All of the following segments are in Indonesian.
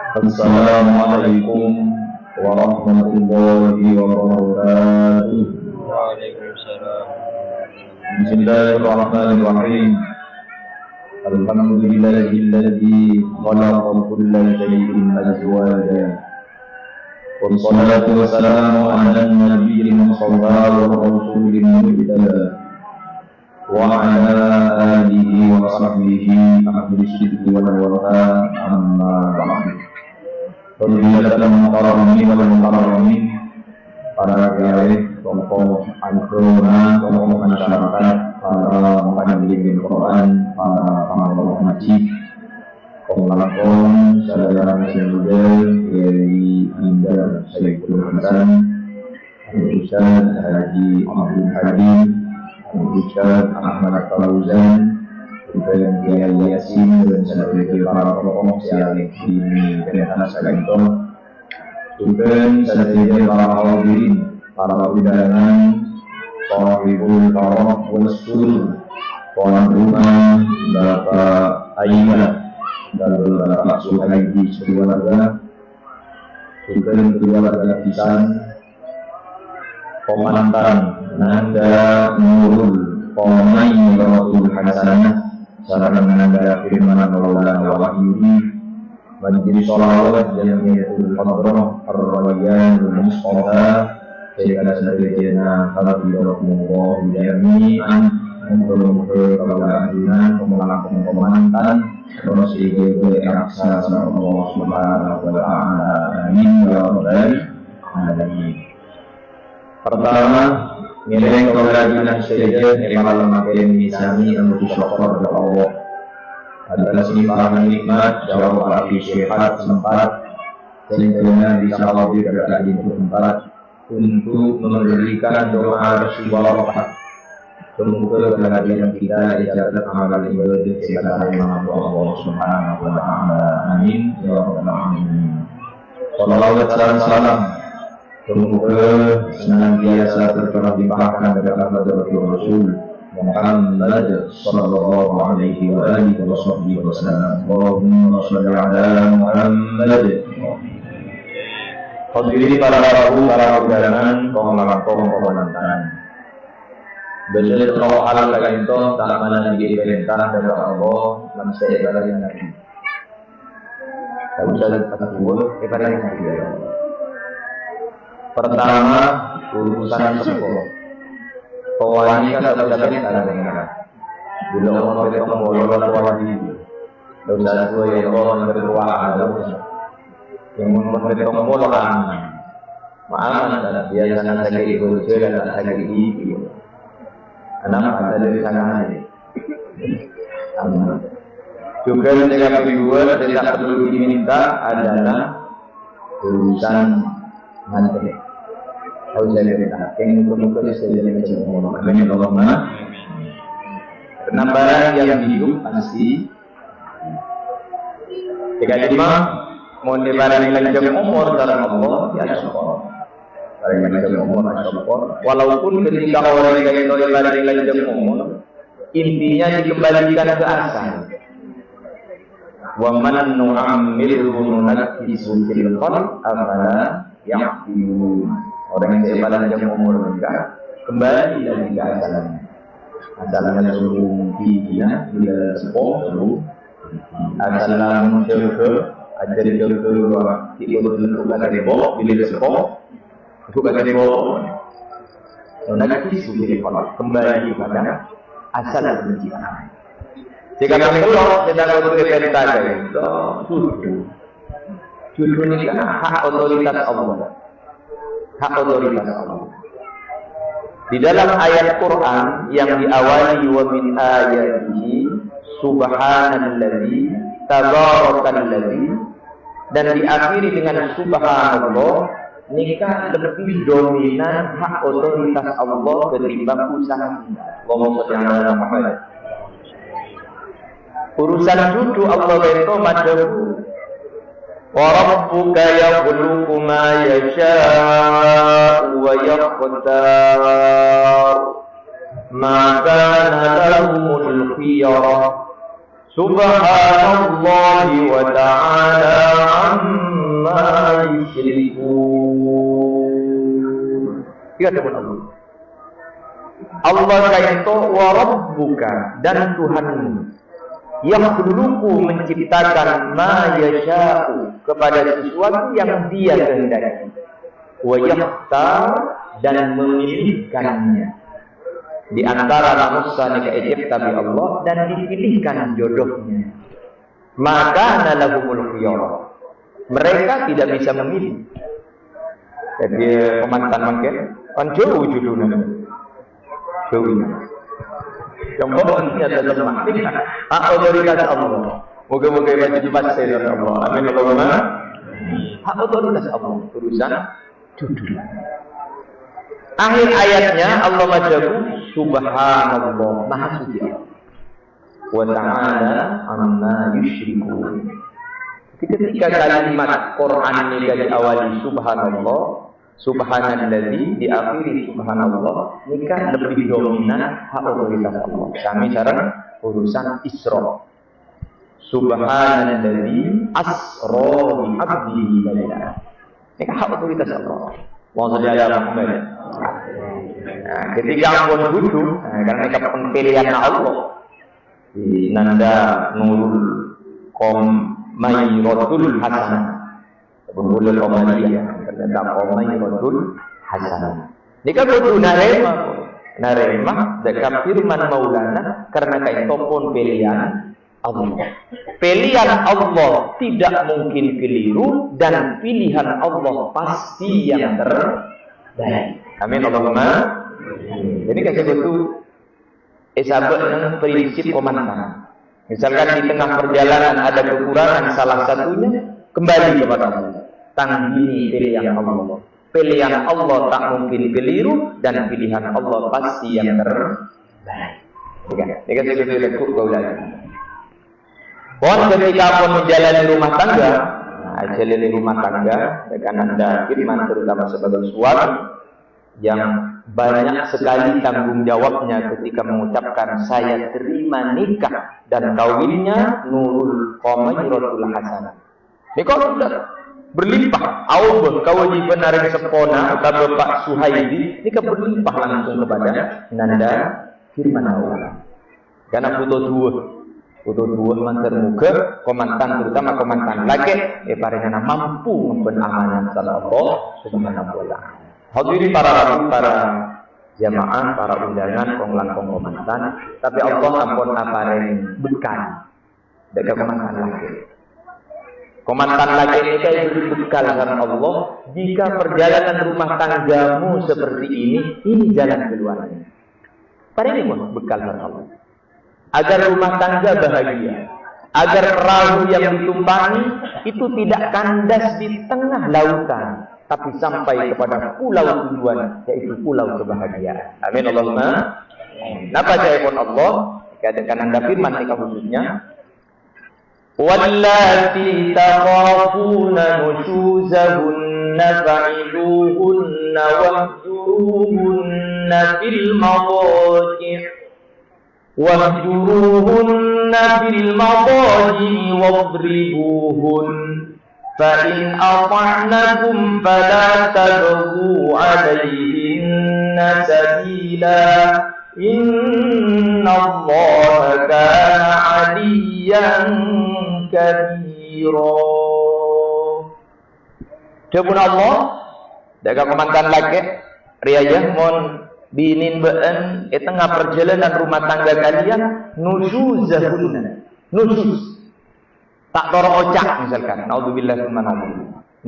Assalamualaikum warahmatullahi wabarakatuh. Waalaikumsalam. Bismillahirrahmanirrahim. Alhamdulillahilladzi khalaqa kulla shay'in azwaja. Wassalatu wassalamu ala nabiyil mustafa wa rasulil murtada wa ala alihi wa sahbihi ahli sidqi wal wafa amma ba'du. Perbicaraan mukarramin wal mukarramin, para kiai, tokoh agama, tokoh masyarakat, para pendidik Al-Quran, para pengajar ngaji, pengelakon, saudara saudara dari Indra Saiful Hasan, Ustaz Haji Abdul Hadim, Ustaz Ahmad Fauzan, dan Kiai Yasin dan sebagai para tokoh yang kini berada sekarang, dan sebagai para hadirin, para undangan, sahibul karam wasul, tuan rumah, Bapak Aina dan Bapak Suhaidi sekeluarga, dan keluarga Pisan, Komandan Nanda Nurul Qomai Rasul Hasanah, sarana menanda firman Allah Wahyudi, menjadi sholawat yang yaitu Hadrah Ar-Rayyan Al-Mustafa segala sebagiannya Alhamdulillah jami'an untuk kebahagiaan pemenang komandan terus dijaga raksa sama Allah Subhanahu wa ta'ala. Amin ya rabbal alamin. Pertama, nilai kebahagiaan saja email makin misami untuk syukur kepada Allah. Adalah simpan nikmat jawab api sehat sempat sehingga bisa hadir di tempat untuk memberikan doa Rasulullah. Semoga kehadiran kita dicatat amal ibadah secara mampu Allah Subhanahu wa ta'ala. Amin ya rabbal alamin. Salawat salam semoga senantiasa terlimpahkan kepada Rasul Muhammad sallallahu alaihi wa alihi wasallam. Allahumma shalli ala Muhammad. Hadirin para rabu, para undangan, kaum komandan. Benar kalau hal lain itu tak mana diperintah dari Allah dan sebagai yang nabi. Tahu saja kata gua, kepada yang nabi. Pertama, urusan sekolah. Kawannya kan tak dapat tangan dengar. Bila orang berdoa boleh kawan ini. Dosa gue yang orang berdoa ada. Yang berdoa boleh aman. Aman adalah biasanya sakit ibu dan sakit ibu. Anak ada dari sana aja. Aman. Juga yang kedua tidak perlu diminta adalah urusan nanti. Harus saya minta, yang bermuka saya minta Allah. Amin Allahumma. Penambahan yang hidup pasti. Jika lima, mohon dibarang lanjut umur dalam Allah ya syukur. Barang lanjut umur syukur. Walaupun ketika orang yang barang lanjut umur, intinya dikembalikan ke asal. Wa man nu'ammilhu nunakkisu fil khalq afala ya'qilun. Orang yang sepadan jam umur mereka kembali dari ke asalnya. Asalnya sebelum dia bila sepuh dulu. Asalnya mencoba ajar coba tiba dulu bukan debo bila sepuh bukan debo. Nanti sudah kembali pada asal penciptaan. Jika kami keluar sedang berperintah itu sudah ini kan hak otoritas Allah. Hak otoritas Allah. Di dalam ayat Quran yang diawali wa min ayatihi subhanalladzi tabarakalladzi dan diakhiri dengan subhanallah, nikah lebih dominan hak otoritas Allah ketimbang usaha kita. Allahumma shalli ala Muhammad. Urusan cucu Allah itu macam وَرَبُّكَ يَخْلُقُ مَا يَشَاءُ وَيَخْتَارُ مَا كَانَ لَهُمُ الْخِيَرَةُ سُبْحَانَ اللَّهِ وَتَعَالَى عَمَّا Iya teman Allah. Allah kaito wa rabbuka, dan Tuhanmu yang khuluqu menciptakan ma yasha'u kepada sesuatu yang Dia kehendaki, wa yakhtar dan memilihkannya di antara manusia nika tapi Allah, dan dipilihkan jodohnya. Maka nalahumul khiyar, mereka tidak bisa memilih. Jadi pemantan mungkin kan jauh judulnya jauh. Yang pokoknya adalah mati hak otoritas Allah. Moga-moga baca di bahasa Allah. Amin Allahumma. Hak otoritas Allah urusan judul. Akhir ayatnya Allah majabu subhanallah, maha suci wa ta'ala amma yusyrikun. Ketika kalimat Quran ini diawali subhanallah, subhanalladzi diakhiri subhanallah, nikah lebih dominan hak otoritas Allah. Kami sekarang urusan Isra. Subhanalladzi asra bi 'abdihi laila. Nikah hak otoritas Allah. Mau saja Muhammad. Nah, ketika pun butuh, karena nikah pilihan Allah. Di nanda nurul mayratul hasanah. Berbulul Qamariyah, ternyata Qamariyah Hasanah. Nikah kudu narema dekat firman Maulana, karena kaitu pun pilihan Allah. Pilihan Allah tidak mungkin keliru, dan pilihan Allah pasti yang terbaik. Amin Allahumma. Jadi kasih kudu sahabat dengan prinsip komandan. Misalkan di tengah perjalanan ada kekurangan salah satunya, kembali kepada Allah. Tanggung pilihan Allah. Pilihan Allah tak mungkin keliru, dan pilihan Allah pasti yang terbaik. Jika saya berlaku kau lagi. Pon ketika pun menjalani rumah tangga, jalani rumah tangga dengan anda firman terutama sebagai suami yang banyak sekali tanggung jawabnya ketika mengucapkan saya terima nikah dan kawinnya nurul qamiratul hasanah. Nikah sudah berlimpah. Allah kewajiban narik sepona atau Bapak Suhaidi nikah berlimpah langsung kepada nanda firman Allah. Karena foto dua mantar muka komandan, terutama komandan laki parengana mampu membenamankan Allah subhanahu wa ta'ala. Hadirin para jamaah, para undangan konglang komandan, tapi Allah ampun apareng bekal dekat komandan laki. Komandan laki ini kayak beri bekal karena Allah. Jika perjalanan rumah tanggamu seperti ini jalan keluarnya. Pada ini bekal karena Allah. Agar rumah tangga bahagia, agar perahu yang ditumpangi itu tidak kandas di tengah lautan, tapi sampai kepada pulau tujuan, yaitu pulau kebahagiaan. Amin Allahumma. Napa saya pun Allah katakan anda firman nikah khususnya. Wallati takhafuna nushuzahunna fa'iduhunna wahjuruhunna fil madaji' wahjuruhunna fil madaji wadribuhun fa in ata'nakum fala tabghu 'alayhinna sabila innallaha kana 'aliyan kabira. Dapun Allah daga komandan laki riayah mon binin been tengah perjalanan rumah tangga kalian nusuzahunna, nusus tak toro ocak misalkan, naudzubillah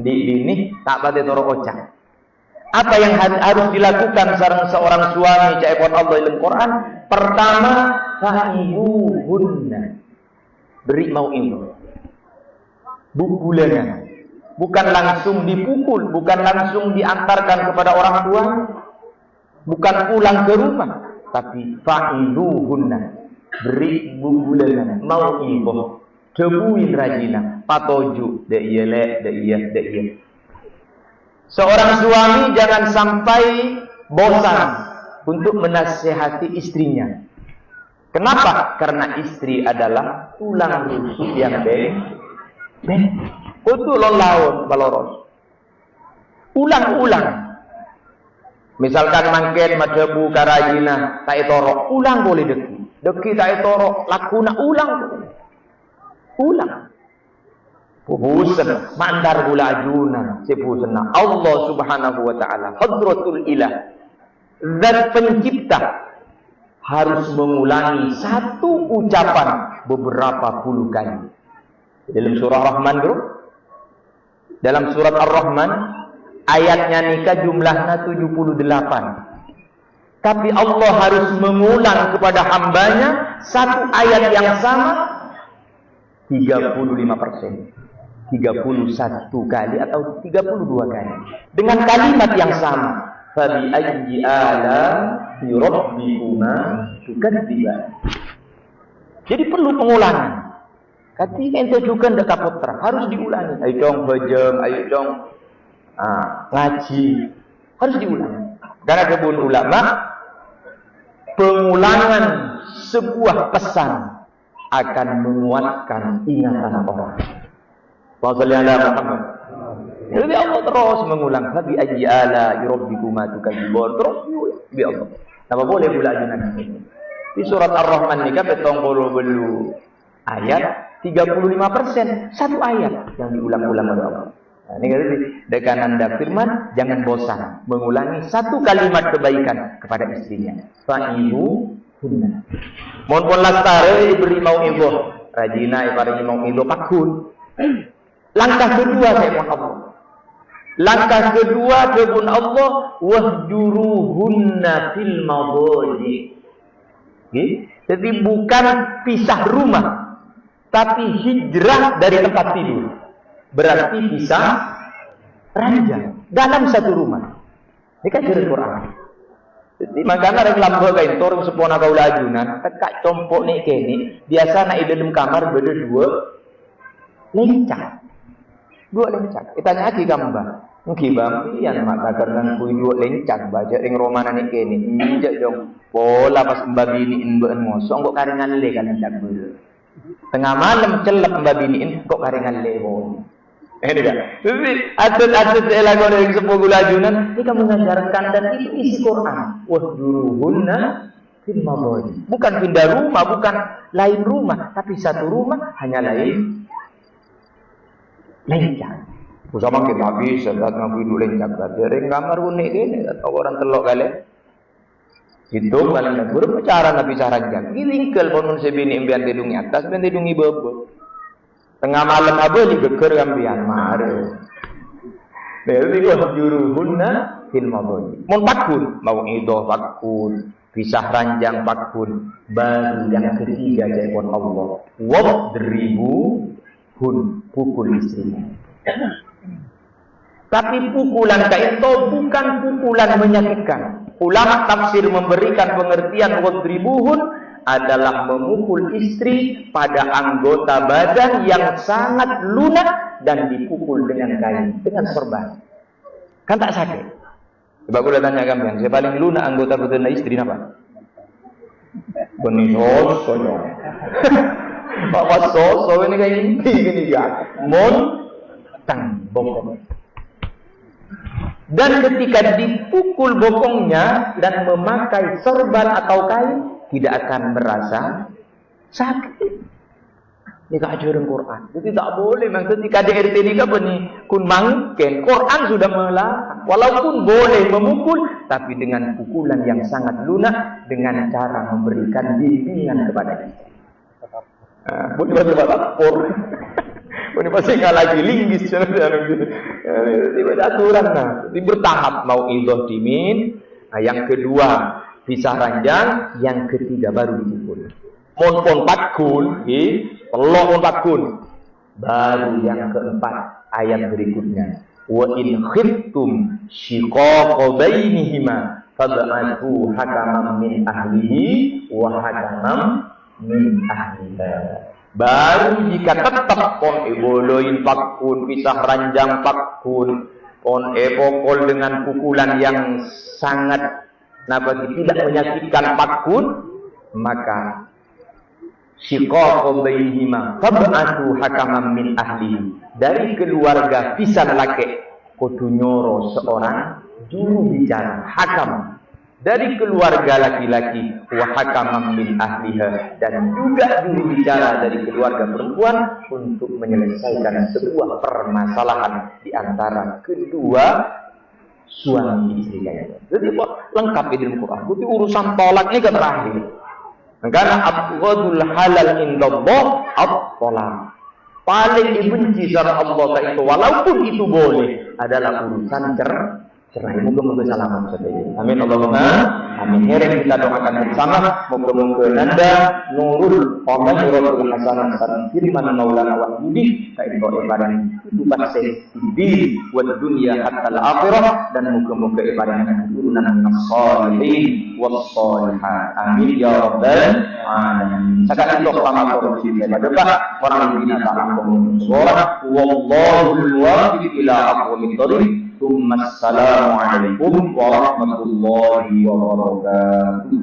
di ini tak pada toro ocak. Apa yang harus dilakukan seorang suami cakapun Allah dalam Quran? Pertama, fa'ibuhunna, beri mau'izah, bukulannya, bukan langsung dipukul, bukan langsung diantarkan kepada orang tua, bukan pulang ke rumah, tapi fa'iduhunna, beri bubulan, mau iboh, debuin rajina, patoju, iya. Seorang suami jangan sampai bosan untuk menasihati istrinya. Kenapa? Karena istri adalah tulang rusuk yang kutu laut baloros. Ulang-ulang. Misalkan mangken madebu karajina tak etorok, ulang boleh deki. Deki tak etorok, lakuna ulang boleh. Ulang. Pubusan, mandar gula ajunan, sepusana. Allah Subhanahu wa taala, Hadratul Ilah, Zat pencipta, harus mengulangi satu ucapan beberapa puluh kali. Dalam surah Rahman, bro. Dalam surat Ar-Rahman, ayatnya nikah jumlahnya 78. Tapi Allah harus mengulang kepada hambanya satu ayat yang sama 35%. 31 kali atau 32 kali. Dengan kalimat yang sama. Fabi ayyi ala'i rabbikuma tukadziban. Jadi perlu pengulangan. Ketika ente juga ndak kapotra, harus diulangi. Ayo dong bejeng, ayo dong ngaji. Harus diulangi. Karena kebun ulama, pengulangan sebuah pesan akan menguatkan ingatan orang. Wassalamualaikum Muhammad. Jadi Allah terus mengulang. Fabi ayyi ala'i rabbikuma tukadziban. Terus bi Allah. Apa boleh pula ajunan ini? Di surat Ar-Rahman ini kan betong belu ayat 35%, satu ayat yang diulang-ulang oleh Allah. Nah, ini kata dengan anda firman, jangan bosan mengulangi satu kalimat kebaikan kepada istrinya. Fa'idu hunna. Mohon pun lastare beri mau ibu, rajina ibaratnya mau ibu pakun. Langkah kedua saya mohon Allah. Langkah kedua kebun Allah, wahjuruhunna fil madaji. Jadi bukan pisah rumah, tapi hijrah dari tempat tidur. Berarti pisah ranjang dalam satu rumah. Ini kan dari Quran. Jadi makanya ada lampu kain torong sepona kau lajunan, tekak compok nih kini. Biasa nak dalam kamar beda dua lencang. Dua lencang. Kita lagi gambar. Mungkin bampian maka karena kui dua lencang baca ring romana nih kini. Injak dong. Pola pas mbak bini inbaan ngosong kok karingan le kan lencang dulu. Tengah malam celep mbak biniin kok karingan lewon. Ini kan. Jadi atlet-atlet elagon yang sepuluh lajunan ini kamu mengajarkan dan itu isi Quran. Wahjuruhunna fil madaji. Bukan pindah rumah, bukan lain rumah, tapi satu rumah hanya lain lencang. Bersama kita habis saat ngaku dulu lencang saja. Ring kamar unik ini atau orang telok kali. Itu paling buruk cara Nabi sarankan. Gilingkel pun sebini impian tidungi atas, impian tidungi bawah. Tengah malam apa digeger kambian mare. Jadi kok juruhunna fil madaji. Mun pakun, mau idoh pakun, pisah ranjang pakun, baru yang ketiga jaipun Allah. Wadribu hun, pukul istrinya. Tapi pukulan itu bukan pukulan menyakitkan. Ulama tafsir memberikan pengertian wadribuhun adalah memukul istri pada anggota badan yang sangat lunak dan dipukul dengan kain, dengan sorban. Kan tak sakit. Coba aku tanya kamu, yang paling lunak anggota badan istri apa? Benih soso. Bapak soso ini kayak gini ya. Montang bokong. Dan ketika dipukul bokongnya dan memakai sorban atau kain, tidak akan merasa sakit. Ini keajaran Quran. Jadi tak boleh. Ketika di RT ini kun mangken, Quran sudah melarang. Walaupun boleh memukul, tapi dengan pukulan yang sangat lunak, dengan cara memberikan bimbingan kepada istri. Boleh baca lapor. Ini pasti nggak lagi linggis. Tiba aturan Jadi bertahap mau idoh dimin. Nah, yang kedua pisah ranjang, yang ketiga baru dipukul. Mon pakun, pelok mon pakun. Baru yang keempat ayat berikutnya. Wa in khiftum shiqaqa bainihima fab'athu hakaman min ahlihi wa hakaman min ahliha. Baru jika tetap pon eboloin pakun, pisah ranjang pakun, pon epokol dengan pukulan yang sangat tidak menyakitkan pakun, maka syiqaqu bainihima fab'athu hakaman min ahlihi, dari keluarga pisan laki kudu nyoro seorang juru bicara hakam dari keluarga laki-laki wa hakaman min ahliha, dan juga juru bicara dari keluarga perempuan untuk menyelesaikan sebuah permasalahan di antara kedua suami istri kalian. Jadi lengkap di dalam Quran. Jadi urusan tolak ini kan terakhir. Karena abghadul halal indallah at-talaq. Paling dibenci sama Allah itu, walaupun itu boleh, adalah urusan cerai. Moga-moga selamat saudara. Amin Allahumma amin. Mari kita doakan bersama, moga-moga nanda nurul qamaratul hasanah san firman maulana wa yudi ka itu ibaran itu pasti di wa dunya hatta al-akhirah, dan moga-moga ibaran turunan as-salihin was salihat. Amin ya rabbal alamin. Sekarang untuk pamit korupsi pada Pak orang bina ta'akum suara wallahu al-wafiq ila aqwamit thariq. Assalamualaikum warahmatullahi wabarakatuh.